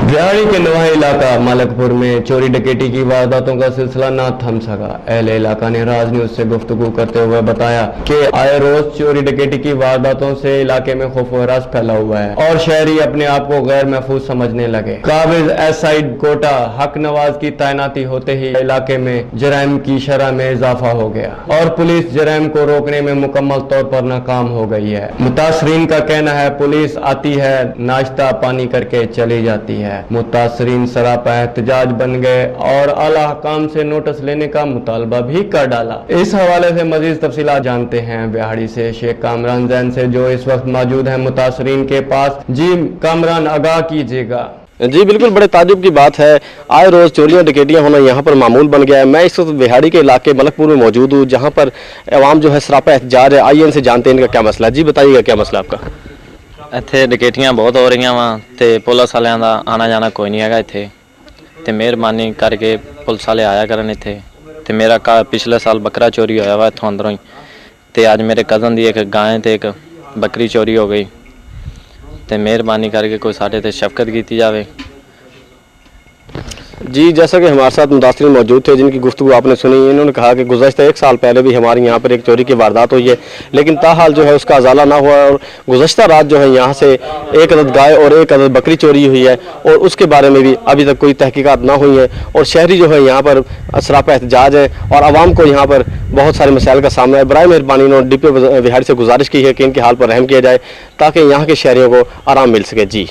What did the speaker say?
बिहाड़ी के नवाही इलाका मलकपुर में चोरी डकैती की वारदातों का सिलसिला न थम सका। अहले इलाका ने राज न्यूज से गुफ्तगू करते हुए बताया कि आए रोज चोरी डकैती की वारदातों से इलाके में खौफ व हरास फैला हुआ है और शहरी अपने आप को गैर महफूज समझने लगे। काबिज एसआई कोटा हक नवाज की तैनाती होते ही इलाके में जराइम की शरह में इजाफा हो गया और पुलिस जराइम को रोकने में मुकम्मल तौर पर नाकाम हो गई है। मुतासरीन का कहना है पुलिस आती है, नाश्ता पानी करके चली जाती है। मुतासरीन सरापा एहतजाज बन गए और आला हकाम से नोटिस लेने का मुतालबा भी कर डाला। इस हवाले से मजीद तफसीलात जानते हैं बिहाड़ी से शेख कामरान जैन से, जो इस वक्त मौजूद है मुतासरीन के पास। जी कामरान, आगाह कीजिएगा। जी बिल्कुल, बड़े ताजुब की बात है। आए रोज़ चोरियां डकैतियां होना यहाँ पर मामूल बन गया है। मैं इस वक्त बिहाड़ी के इलाके मलकपुर में मौजूद हूँ, जहाँ पर अवाम जो है सरापा एहतजाज है। आइए इनसे जानते हैं इनका क्या मसला है। जी बताइएगा, क्या मसला आपका? ਇੱਥੇ ਡਕੈਤੀਆਂ ਬਹੁਤ ਹੋ ਰਹੀਆਂ ਵਾ ਤੇ ਪੁਲਿਸ ਵਾਲਿਆਂ ਦਾ ਆਣਾ ਜਾਣਾ ਕੋਈ ਨਹੀਂ ਹੈਗਾ ਇੱਥੇ ਤੇ ਮਿਹਰਬਾਨੀ ਕਰਕੇ ਪੁਲਿਸ ਵਾਲੇ ਆਇਆ ਕਰਨ ਇੱਥੇ। ਤੇ ਮੇਰਾ ਪਿਛਲੇ ਸਾਲ ਬੱਕਰਾ ਚੋਰੀ ਹੋਇਆ ਵਾ ਇੱਥੋਂ ਅੰਦਰੋਂ ਹੀ, ਤੇ ਅੱਜ ਮੇਰੇ ਕਜ਼ਨ ਦੀ ਇੱਕ ਗਾਂ ਤੇ ਇੱਕ ਬੱਕਰੀ ਚੋਰੀ ਹੋ ਗਈ। ਤੇ ਮਿਹਰਬਾਨੀ ਕਰਕੇ ਕੋਈ ਸਾਡੇ ਤੇ ਸ਼ਫਕਤ ਕੀਤੀ ਜਾਵੇ। जी जैसा कि हमारे साथ मुतासरीन मौजूद थे जिनकी गुफ्तगू आपने सुनी, इन्होंने कहा कि गुज़श्ता 1 साल पहले भी हमारे यहाँ पर एक चोरी की वारदात हुई है, लेकिन ताहाल जो है उसका अजाला ना हुआ और गुज़श्ता रात जो है यहाँ से 1 अदद गाय और 1 अदद बकरी चोरी हुई है और उसके बारे में भी अभी तक कोई तहकीकात ना हुई है। और शहरी जो है यहाँ पर सरापा एहतजाज है और आवाम को यहाँ पर बहुत सारे मसाइल का सामना है। बराए मेहरबानी इन्होंने DPO बिहाड़ी से गुजारिश की है कि इनके हाल पर रहम किया जाए ताकि यहाँ के शहरियों को आराम मिल सके। जी।